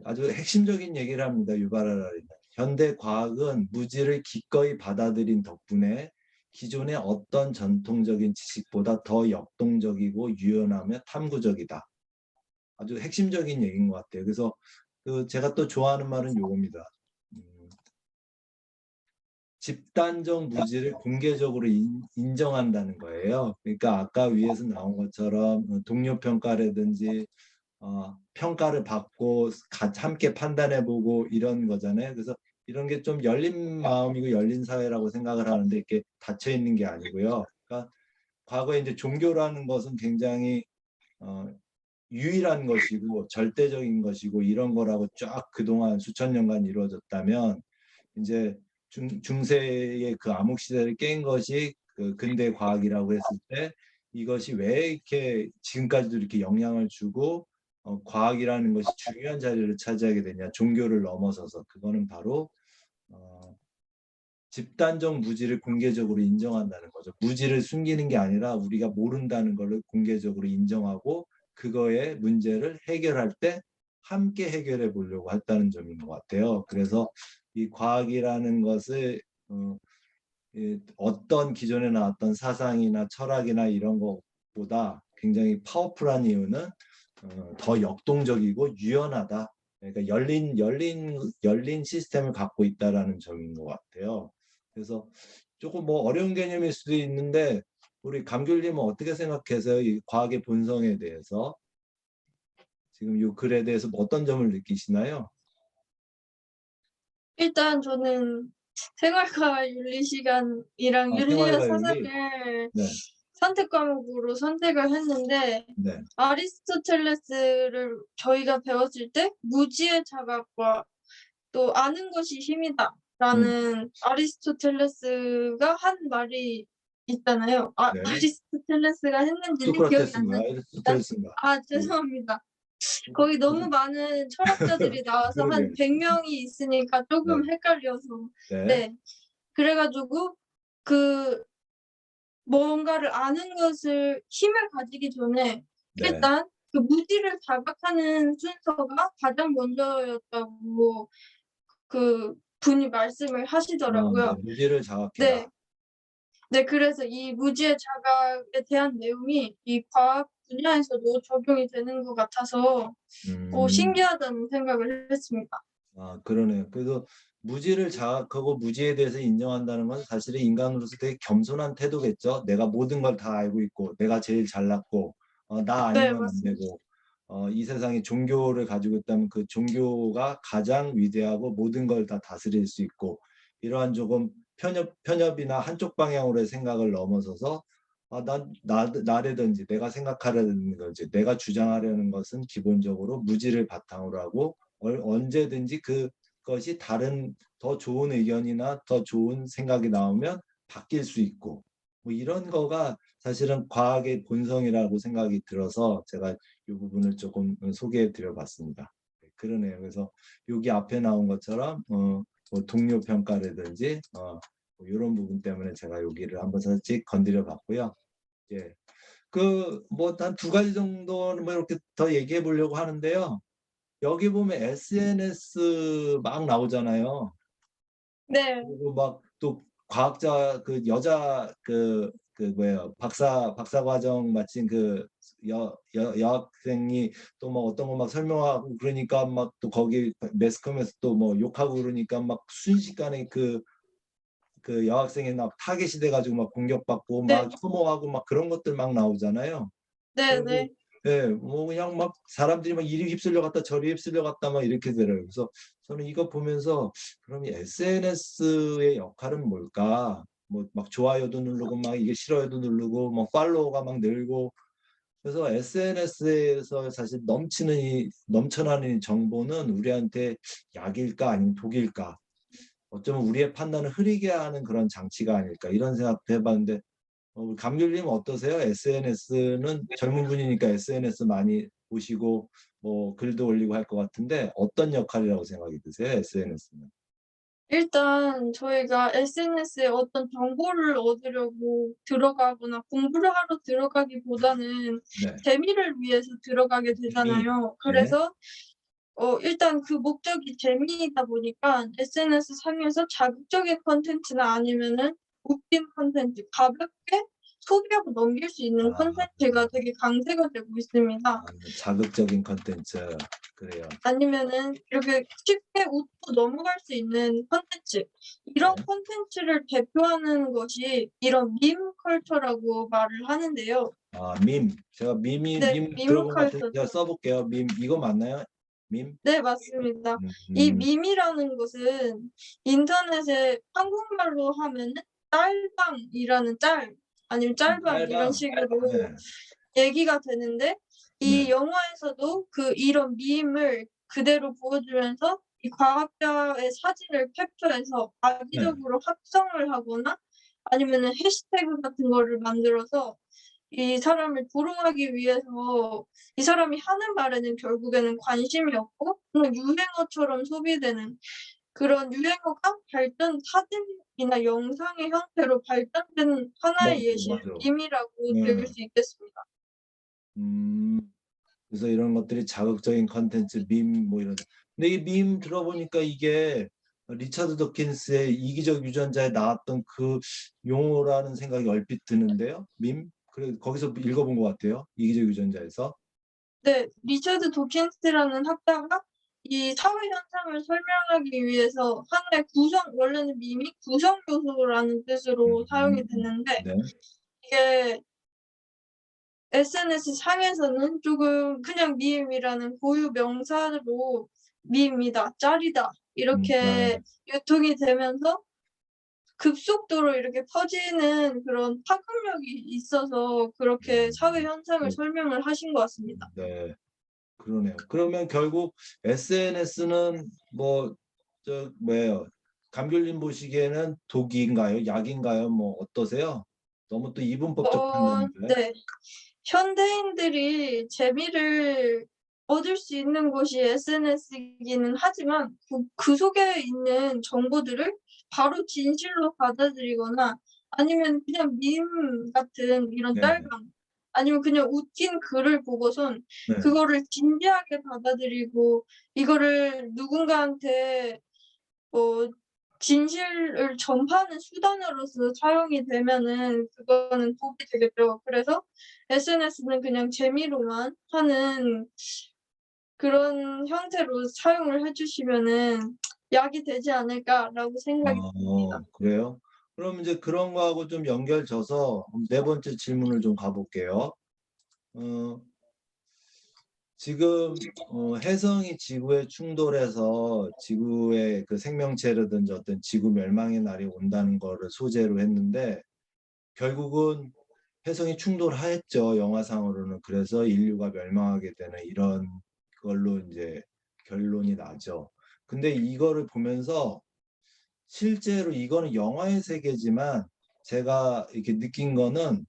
아주 핵심적인 얘기를 합니다. 유발 하라리는. 현대 과학은 무지를 기꺼이 받아들인 덕분에 기존의 어떤 전통적인 지식보다 더 역동적이고 유연하며 탐구적이다. 아주 핵심적인 얘기인 것 같아요. 그래서 제가 또 좋아하는 말은 요겁니다. 음, 집단적 무지를 공개적으로 인정한다는 거예요. 그러니까 아까 위에서 나온 것처럼 동료 평가라든지 평가를 받고 함께 판단해보고 이런 거잖아요. 그래서 이런 게 좀 열린 마음이고 열린 사회라고 생각을 하는데 이렇게 닫혀 있는 게 아니고요. 그러니까 과거에 이제 종교라는 것은 굉장히 어, 유일한 것이고 절대적인 것이고 이런 거라고 쫙 그동안 수천 년간 이루어졌다면 이제 중세의 그 암흑 시대를 깬 것이 그 근대 과학이라고 했을 때 이것이 왜 이렇게 지금까지도 이렇게 영향을 주고 과학이라는 것이 중요한 자리를 차지하게 되냐 종교를 넘어서서 그거는 바로 어, 집단적 무지를 공개적으로 인정한다는 거죠. 무지를 숨기는 게 아니라 우리가 모른다는 것을 공개적으로 인정하고 그거의 문제를 해결할 때 함께 해결해 보려고 했다는 점인 것 같아요. 그래서 이 과학이라는 것을 어떤 기존에 나왔던 사상이나 철학이나 이런 것보다 굉장히 파워풀한 이유는 더 역동적이고 유연하다. 그러니까 열린 시스템을 갖고 있다라는 점인 것 같아요. 그래서 조금 뭐 어려운 개념일 수도 있는데 우리 감귤님은 어떻게 생각해서요? 이 과학의 본성에 대해서 지금 이 글에 대해서 뭐 어떤 점을 느끼시나요? 일단 저는 생활과 윤리 시간이랑 아, 윤리와 생활과 윤리. 사상을 네, 선택 과목으로 선택을 했는데 네, 아리스토텔레스를 저희가 배웠을 때 무지의 자각과 또 아는 것이 음, 힘이다라는 아리스토텔레스가 한 말이 있잖아요. 네. 아리스토텔레스가 했는지는 기억이 안 소크라테스인가, 나지만 아리스토텔레스인가? 그, 죄송합니다. 거기 너무 많은 철학자들이 나와서 한 그러게. 100 명이 있으니까 네, 쪼금 헷갈려서 네, 네. 그래 가지고 그 뭔가를 아는 것을 힘을 가지기 전에 네. 일단 그 무지를 자각하는 순서가 가장 먼저였다고 그분이 말씀을 네. 하시더라고요. 무지를 자각해라. 네. 네 그래서 이 무지의 자각에 대한 내용이 이 과학 분야에서도 적용이 되는 것 같아서 음. 신기하다는 생각을 했습니다. 아, 그러네요. 그래서 무지를 자각하고 무지에 대해서 인정한다는 건 사실은 인간으로서 되게 겸손한 태도겠죠. 내가 모든 걸 다 알고 있고, 내가 제일 잘났고, 나 네 아니면 안 맞습니다. 되고, 이 세상에 종교를 가지고 있다면 그 종교가 가장 위대하고 모든 걸 다 다스릴 수 있고, 이러한 조금 편협이나 한쪽 방향으로의 생각을 넘어서서, 나라든지 내가 생각하려는 거지, 내가 주장하려는 것은 기본적으로 무지를 바탕으로 하고, 언제든지 그것이 다른 더 좋은 의견이나 더 좋은 생각이 나오면 바뀔 수 있고 뭐 이런 거가 사실은 과학의 본성이라고 생각이 들어서 제가 이 부분을 조금 소개해 드려 봤습니다. 그러네요. 그래서 여기 앞에 나온 것처럼 뭐 동료 평가라든지 뭐 이런 부분 때문에 제가 여기를 한번 살짝 건드려 봤고요. 예. 그 뭐 한 두 가지 정도는 뭐 이렇게 더 얘기해 보려고 하는데요. 여기 보면 SNS 막 나오잖아요. 네. 그리고 막 또 과학자 그 여자 그 뭐예요 박사 과정 마친 그 여학생이 또 뭐 어떤 거 막 설명하고 그러니까 막 또 거기 매스컴에서 또 뭐 욕하고 그러니까 막 순식간에 그 여학생이 막 타겟이 돼가지고 막 공격받고 네. 막 혐오하고 막 그런 것들 막 나오잖아요. 그리고 네네. 예, 뭐 그냥 막 사람들이 막 이리 휩쓸려 갔다 저리 휩쓸려 갔다 막 이렇게 들어요. 그래서 저는 이거 보면서 그럼 이 SNS의 역할은 뭘까? 뭐 막 좋아요도 누르고 막 이게 싫어요도 누르고 뭐 팔로워가 막 늘고 그래서 SNS에서 사실 넘쳐나는 이 정보는 우리한테 약일까 아니면 독일까? 어쩌면 우리의 판단을 흐리게 하는 그런 장치가 아닐까 이런 생각도 해봤는데 우리 감귤님 어떠세요? SNS는 젊은 분이니까 SNS 많이 보시고 뭐 글도 올리고 할 것 같은데 어떤 역할이라고 생각이 드세요? SNS는? 일단 저희가 SNS에 어떤 정보를 얻으려고 들어가거나 공부를 하러 들어가기보다는 네. 재미를 위해서 들어가게 이미 되잖아요. 네. 그래서 일단 그 목적이 재미이다 보니까 SNS 상에서 자극적인 콘텐츠나 아니면은 웃긴 콘텐츠, 가볍게 소비하고 넘길 수 있는 아, 콘텐츠가 되게 강세가 되고 있습니다. 자극적인 컨텐츠 그래요. 아니면은 이렇게 쉽게 웃고 넘어갈 수 있는 콘텐츠. 이런 네. 콘텐츠를 대표하는 것이 이런 밈 컬처라고 말을 하는데요. 제가 네. 밈 밈 들어본 것 같은데 제가 컬처죠. 써볼게요. 이거 맞나요? 밈? 네 맞습니다. 음, 이 음, 밈이라는 것은 인터넷에 한국말로 하면은 짤방이라는 짤 아니면 짤방 이런 짤방. 식으로 네, 얘기가 되는데 이 네, 영화에서도 이런 밈을 그대로 보여주면서 이 과학자의 사진을 캡처해서 네, 악의적으로 합성을 하거나 아니면은 해시태그 같은 거를 만들어서 이 사람을 조롱하기 위해서 이 사람이 하는 말에는 결국에는 관심이 없고 그냥 유행어처럼 소비되는 그런 유행어가 사진이나 영상의 형태로 발전된 맞아, 하나의 예시를 맞아. 밈이라고 들 네. 수 있겠습니다. 음, 그래서 이런 것들이 자극적인 컨텐츠, 밈 뭐 이런. 근데 이 밈 들어보니까 이게 리차드 도킨스의 이기적 유전자에 나왔던 그 용어라는 생각이 얼핏 드는데요. 밈? 그래 거기서 읽어본 것 같아요. 이기적 유전자에서. 네. 리처드 도킨스라는 학자가 이 사회 현상을 설명하기 위해서 하나의 원래는 밈이 구성 요소라는 뜻으로 사용이 됐는데 네. 이게 SNS 상에서는 조금 그냥 밈이라는 고유 명사로 "밈이다. 짤이다." 네. 이렇게 유통이 되면서 급속도로 이렇게 퍼지는 그런 파급력이 있어서 그렇게 사회 현상을 그 설명을 하신 것 같습니다. 네. 그러네요. 그러면 결국 SNS는 뭐 뭐예요? 감귤님 보시기에는 독인가요? 약인가요? 뭐 어떠세요? 너무 또 이분법적 판단인가요? 네. 현대인들이 재미를 얻을 수 있는 곳이 SNS이기는 하지만 그 속에 있는 정보들을 바로 진실로 받아들이거나 아니면 그냥 밈 같은 이런 네네. 짤방 아니면 그냥 웃긴 글을 보고선 네. 그거를 진지하게 받아들이고 이거를 누군가한테 뭐 진실을 전파하는 수단으로서 사용이 되면은 그거는 독이 되겠죠. 그래서 SNS는 그냥 재미로만 하는 그런 형태로 사용을 해 주시면은 '약이 되지 않을까.'라고 생각이 듭니다. 그래요? 그럼 이제 그런 거하고 좀 연결져서 네 번째 질문을 좀 가 볼게요. 어 지금 혜성이 지구에 충돌해서 지구의 그 생명체라든지 어떤 지구 멸망의 날이 온다는 거를 소재로 했는데 결국은 혜성이 충돌했죠, 영화상으로는. 그래서 인류가 멸망하게 되는 이런 걸로 인제 결론이 나죠. 근데 이거를 보면서 실제로 이거는 영화의 세계지만 제가 이렇게 느낀 거는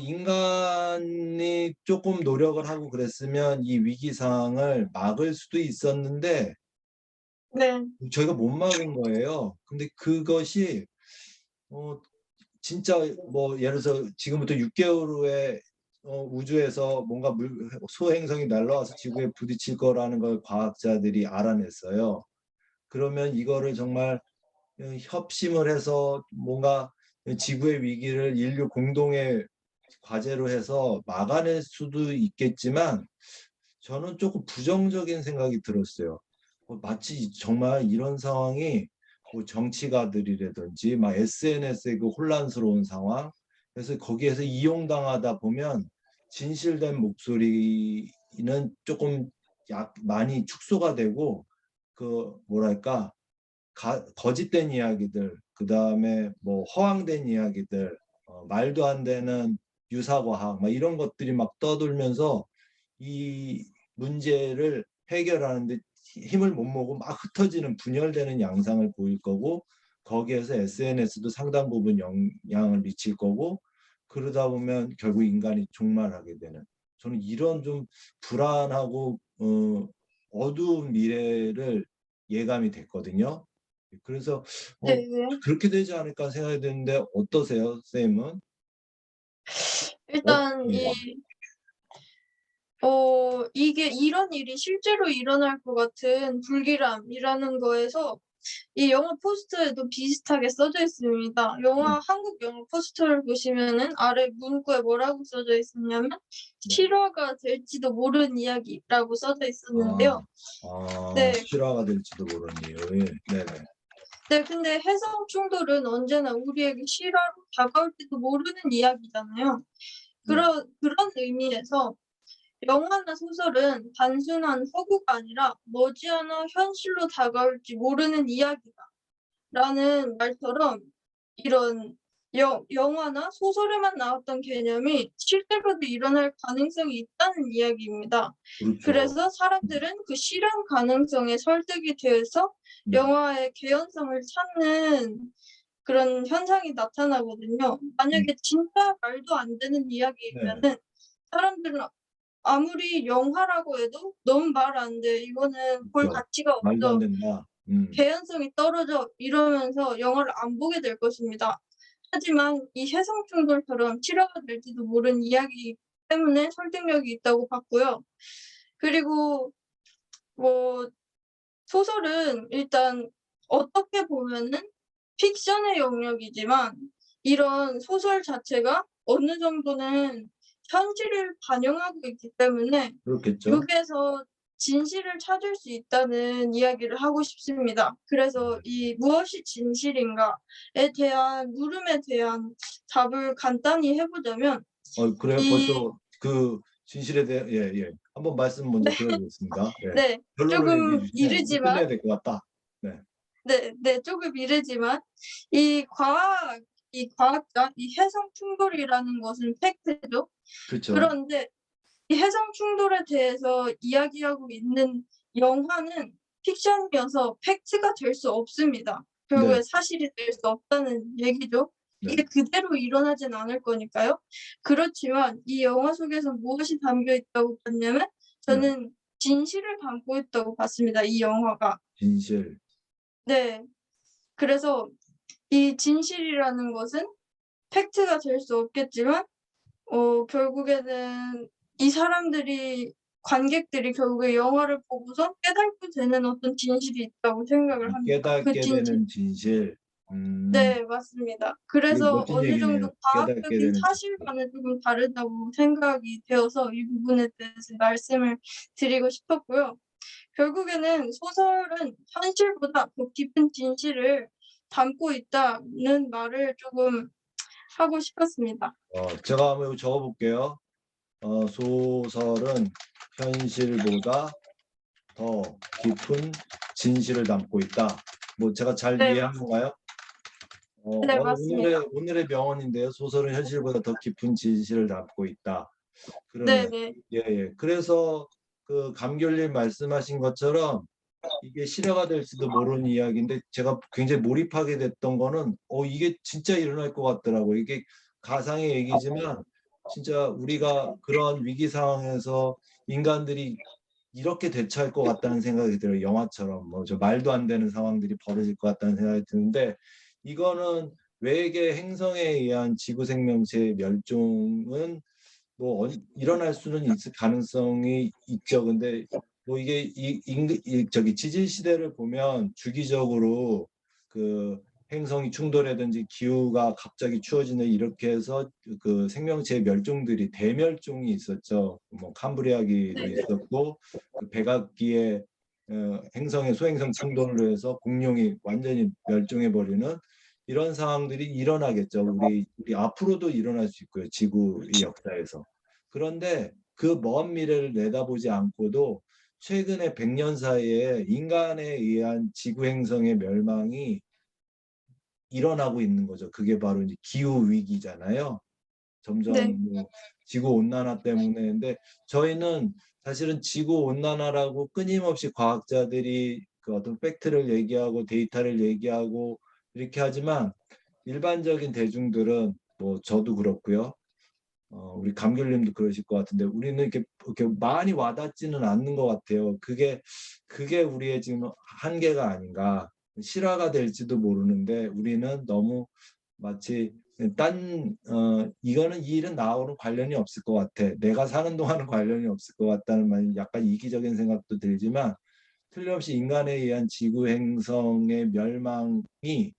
인간이 쪼끔 노력을 하고 그랬으면 이 위기 상황을 막을 수도 있었는데 네. 저희가 못 막은 거예요. 근데 그것이 어 진짜 뭐 예를 들어서 지금부터 6개월 후에 우주에서 뭔가 소행성이 날라와서 지구에 부딪힐 거라는 걸 과학자들이 알아냈어요. 그러면 이거를 정말 협심을 해서 뭔가 지구의 위기를 인류 공동의 과제로 해서 막아낼 수도 있겠지만 저는 쪼끔 부정적인 생각이 들었어요. 마치 정말 이런 상황이 뭐 정치가들이라든지 막 SNS의 그 혼란스러운 상황 그래서 거기에서 이용당하다 보면 진실된 목소리는 쪼끔 많이 축소가 되고 그 뭐랄까 거짓된 이야기들 그다음에 뭐 허황된 이야기들 말도 안 되는 유사과학 막 이런 것들이 막 떠돌면서 이 문제를 해결하는 데 힘을 못 모으고 막 흩어지는 분열되는 양상을 보일 거고 거기에서 SNS도 상당 부분 영향을 미칠 거고 그러다 보면 결국 인간이 종말하게 되는 저는 이런 좀 불안하고 어두운 미래를 예감이 됐거든요. 그래서 네. '그렇게 되지 않을까.' 생각이 드는데 어떠세요, 선생님은? 일단 예. 이게 이런 일이 실제로 일어날 것 같은 불길함이라는 거에서 이 영화 포스터에도 비슷하게 써져 있습니다. 네. 한국 영화 포스터를 보시면은 아래 문구에 뭐라고 써져 있었냐면 네. "실화가 될지도 모르는 이야기."라고 써져 아. 있었는데요. 네. 실화가 될지도 모르는 이유. 네네. 네 근데 해성 충돌은 언제나 우리에게 실화로 다가올지도 모르는 이야기잖아요. 네. 그런 의미에서 영화나 소설은 단순한 허구가 아니라 머지않아 현실로 다가올지 모르는 이야기다라는 말처럼 이런 영화나 소설에만 나왔던 개념이 실제로도 일어날 가능성이 있다는 이야기입니다. 그렇죠. 그래서 음. 사람들은 그 실현 가능성에 설득이 돼서 네. 영화의 개연성을 찾는 그런 현상이 나타나거든요. 음. 만약에 진짜 말도 안 되는 네. 이야기이면은 사람들은 아무리 영화라고 해도 "너무 말 안 돼. 이거는 볼 그렇죠. 가치가 말도 안 없어. 된다. 개연성이 떨어져." 이러면서 영화를 안 보게 될 것입니다. 하지만 이 해성 충돌처럼 실화가 될지도 모르는 이야기이기 때문에 설득력이 있다고 봤고요. 그리고 뭐 소설은 일단 어떻게 보면은 픽션의 영역이지만 이런 소설 자체가 어느 정도는 현실을 반영하고 있기 때문에 그렇겠죠. 여기에서 진실을 찾을 수 있다는 이야기를 하고 싶습니다. 그래서 이 무엇이 진실인가에 대한 물음에 대한 답을 간단히 해 보자면 그래요? 이 벌써 그 진실에 대해 예. 한번 말씀 먼저 들어보겠습니다. 예. 네. 결론을 얘기해 조금 주시면 이제 이르지만 끝내야 될 것 같다. 네. 조금 이르지만 이 과학과 이 해석 충돌이라는 것은 팩트죠. 그쵸. 그런데 이 해석 충돌에 대해서 이야기하고 있는 영화는 픽션이어서 팩트가 될 수 없습니다. 네. 결국에 사실이 될 수 없다는 얘기죠. 네. 이게 그대로 일어나진 않을 거니까요. 그렇지만 이 영화 속에서 무엇이 담겨 있다고 봤냐면 네. 저는 진실을 담고 있다고 봤습니다, 이 영화가. 진실. 네. 그래서 이 진실이라는 것은 팩트가 될 수 없겠지만 결국에는 이 사람들이 관객들이 결국에 영화를 보고서 깨닫게 되는 어떤 진실이 있다고 생각을 합니다. 그 깨닫게 진실 되는 진실. 네 맞습니다. 이게 그래서 멋진 어느 얘기네요. 정도 깨닫게 과학적인 되는 진실. 사실과는 조금 다르다고 생각이 되어서 이 부분에 대해서 말씀을 드리고 싶었고요. 결국에는 소설은 현실보다 더 깊은 진실을 담고 있다는 말을 조금 하고 싶었습니다. 제가 한번 이거 적어 볼게요. 소설은 현실보다 더 깊은 진실을 담고 있다. 뭐 제가 잘 네 이해한 맞 건가요? 네 맞습니다. 오늘의 명언인데요. 소설은 현실보다 더 깊은 진실을 담고 있다. 그러네요. 네네. 예. 그래서 그 감귤님 말씀하신 것처럼 이게 실화가 될지도 모르는 이야기인데 제가 굉장히 몰입하게 됐던 거는 이게 진짜 일어날 것 같더라고요. 이게 가상의 얘기지만 진짜 우리가 그런 위기 상황에서 인간들이 이렇게 대처할 것 같다는 생각이 들어요. 영화처럼 뭐 저 말도 안 되는 상황들이 벌어질 것 같다는 생각이 드는데 이거는 외계 행성에 의한 지구 생명체의 멸종은 뭐 일어날 수는 있을 가능성이 있죠. 근데 뭐 이게 저기 지질 시대를 보면 주기적으로 그 행성이 충돌하든지 기후가 갑자기 추워지는 이렇게 해서 그 생명체의 멸종들이 대멸종이 있었죠. 뭐 캄브리아기도 네. 있었고 그 백악기의 행성의 소행성 충돌로 해서 공룡이 완전히 멸종해 버리는 이런 상황들이 일어나겠죠. 우리 앞으로도 일어날 수 있고요. 지구의 역사에서. 그런데 그 먼 미래를 내다보지 않고도 최근에 100년 사이에 인간에 의한 지구 행성의 멸망이 일어나고 있는 거죠. 그게 바로 이제 기후 위기잖아요. 네. 점점 뭐 지구 온난화 때문에. 근데 저희는 사실은 지구 온난화라고 끊임없이 과학자들이 그 어떤 팩트를 얘기하고 데이터를 얘기하고 이렇게 하지만 일반적인 대중들은 뭐 저도 그렇고요. 우리 감귤님도 그러실 것 같은데 우리는 이렇게 많이 와닿지는 않는 것 같아요. 그게 우리의 지금 한계가 아닌가. 실화가 될지도 모르는데 우리는 너무 마치 이거는 이 일은 나하고는 관련이 없을 것 같아. 내가 사는 동안은 관련이 없을 것 같다는 말 약간 이기적인 생각도 들지만 틀림없이 인간에 의한 지구 행성의 멸망이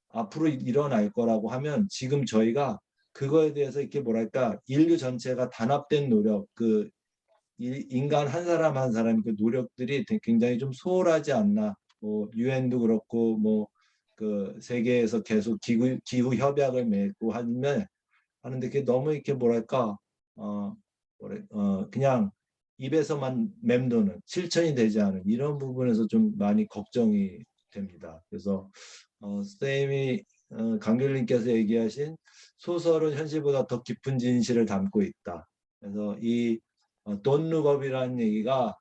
앞으로 일어날 거라고 하면 지금 저희가 그거에 대해서 이렇게 뭐랄까 인류 전체가 단합된 노력 그 인간 한 사람 한 사람 그 노력들이 굉장히 좀 소홀하지 않나. 뭐 유엔도 그렇고 뭐 그 세계에서 계속 기후 협약을 맺고 하는데 그게 너무 이렇게 뭐랄까 그냥 입에서만 맴도는 실천이 되지 않은 이런 부분에서 좀 많이 걱정이 됩니다. 그래서 쌤이 강결님께서 얘기하신 소설은 현실보다 더 깊은 진실을 담고 있다. 그래서 이 Don't Look Up이라는 얘기가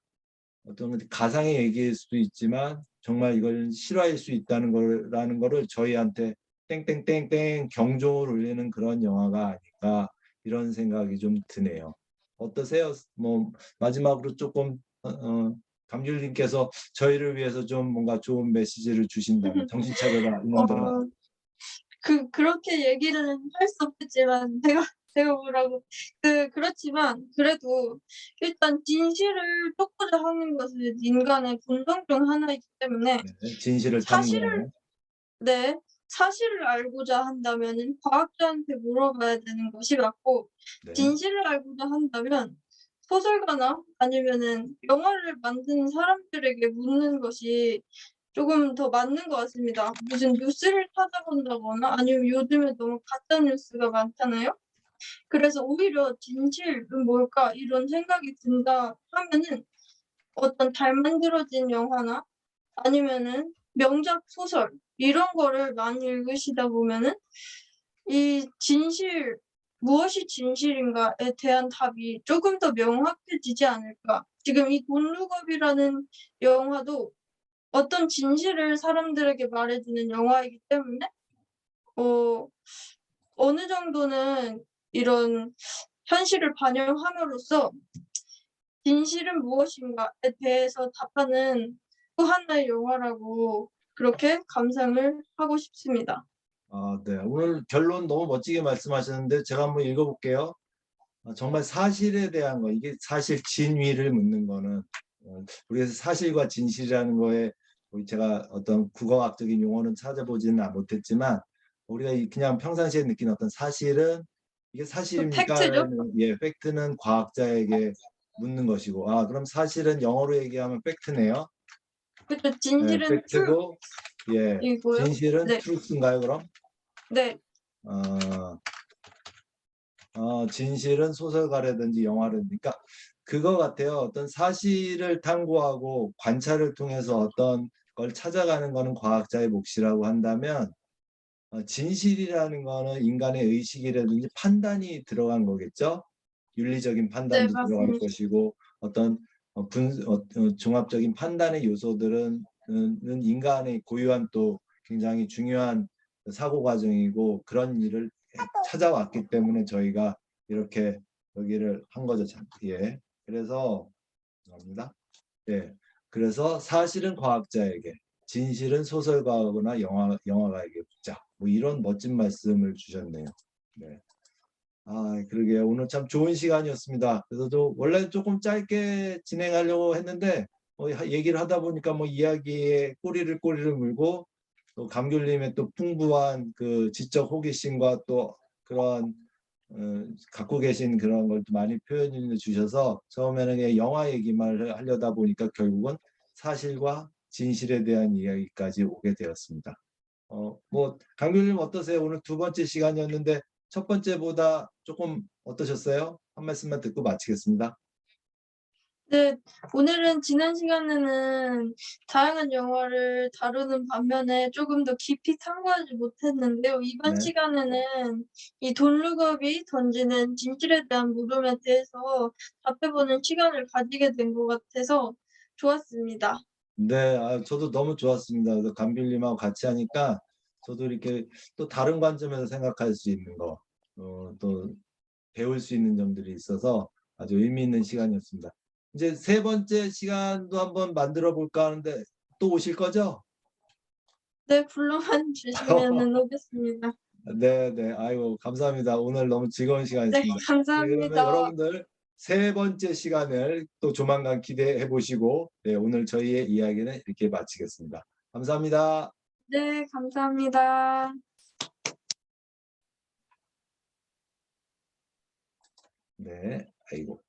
어떤 가상의 얘기일 수도 있지만 정말 이걸 실화일 수 있다는 거라는 거를 저희한테 땡땡땡땡 경종을 울리는 그런 영화가 아닐까 이런 생각이 좀 드네요. 어떠세요? 뭐 마지막으로 조금 감귤님께서 저희를 위해서 좀 뭔가 좋은 메시지를 주신다면 정신 차려라 이놈들아. 어 그렇게 얘기는 할 수 없겠지만 제가 뭐라고 그렇지만 그래도 일단 진실을 쫓고자 하는 것은 인간의 본성 중 하나이기 때문에 네, 진실을 사실을 탐구하는. 네. 사실을 알고자 한다면은 과학자한테 물어봐야 되는 것이 맞고 네, 진실을 알고자 한다면 소설가나 아니면은 영화를 만든 사람들에게 묻는 것이 조금 더 맞는 것 같습니다. 무슨 뉴스를 찾아본다거나 아니면 요즘에 너무 가짜 뉴스가 많잖아요. 그래서 오히려 '진실은 뭘까?' 이런 생각이 든다 하면은 어떤 잘 만들어진 영화나 아니면은 명작 소설 이런 거를 많이 읽으시다 보면은 이 진실, 무엇이 진실인가에 대한 답이 조금 더 명확해지지 않을까. 지금 이 돈룩업이라는 영화도 어떤 진실을 사람들에게 말해 주는 영화이기 때문에 어 어느 정도는 이런 현실을 반영함으로써 '진실은 무엇인가.'에 대해서 답하는 또 하나의 영화라고 그렇게 감상을 하고 싶습니다. 아, 네. 오늘 결론 너무 멋지게 말씀하셨는데 제가 한번 읽어볼게요. 정말 사실에 대한 거, 이게 사실 진위를 묻는 거는 우리가 사실과 진실이라는 거에 제가 어떤 국어학적인 용어는 찾아보지는 못했지만 우리가 그냥 평상시에 느끼는 어떤 사실은 이게 그 사실입니까? 팩트죠. 예, 팩트는 과학자에게 묻는 것이고, 그럼 사실은 영어로 얘기하면 팩트네요. 그쵸. 네, 진실은 팩트고, 예, truth이고요. 진실은 네. 트루스인가요, 그럼? 네. 어, 진실은 소설가라든지 영화라든지, 그러니까 그거 같아요. 어떤 사실을 탐구하고 관찰을 통해서 어떤 걸 찾아가는 거는 과학자의 몫이라고 한다면, 진실이라는 거는 인간의 의식이라든지 판단이 들어간 거겠죠. 윤리적인 네 판단도 들어갈 맞습니다. 것이고 어떤 종합적인 판단의 요소들은 인간의 고유한 또 굉장히 중요한 사고 과정이고 그런 일을 찾아왔기 때문에 저희가 이렇게 여기를 한 거죠. 예. 그래서 감사합니다. 예. 그래서 사실은 과학자에게, 진실은 소설가거나 영화가에게 묻자. 뭐 이런 멋진 말씀을 주셨네요. 네. 그러게요. 오늘 참 좋은 시간이었습니다. 그래서 원래 조금 짧게 진행하려고 했는데 얘기를 하다 보니까 뭐 이야기에 꼬리를 물고 또 감귤님의 또 풍부한 그 지적 호기심과 또 그런 갖고 계신 그런 걸 많이 표현해 주셔서 처음에는 그냥 영화 얘기만 하려다 보니까 결국은 사실과 진실에 대한 이야기까지 오게 되었습니다. 뭐 강귤님 어떠세요? 오늘 두 번째 시간이었는데 첫 번째보다 조금 어떠셨어요? 한 말씀만 듣고 마치겠습니다. 네. 오늘은 지난 시간에는 다양한 영화를 다루는 반면에 조금 더 깊이 탐구하지 못했는데요. 이번 네. 시간에는 이 돈룩업이 던지는 진실에 대한 물음에 대해서 답해 보는 시간을 가지게 된 것 같아서 좋았습니다. 네, 저도 너무 좋았습니다. 그래서 감귤님하고 같이 하니까 저도 이렇게 또 다른 관점에서 생각할 수 있는 거, 또 배울 수 있는 점들이 있어서 아주 의미 있는 시간이었습니다. 이제 세 번째 시간도 한번 만들어 볼까 하는데 또 오실 거죠? 네. 불러만 주시면은 오겠습니다. 네, 네. 아이고, 감사합니다. 오늘 너무 즐거운 네. 시간이었습니다. 네, 그러면 감사합니다. 여러분들 세 번째 시간을 또 조만간 기대해 보시고, 네, 오늘 저희의 이야기는 이렇게 마치겠습니다. 감사합니다. 네. 감사합니다. 네, 아이고.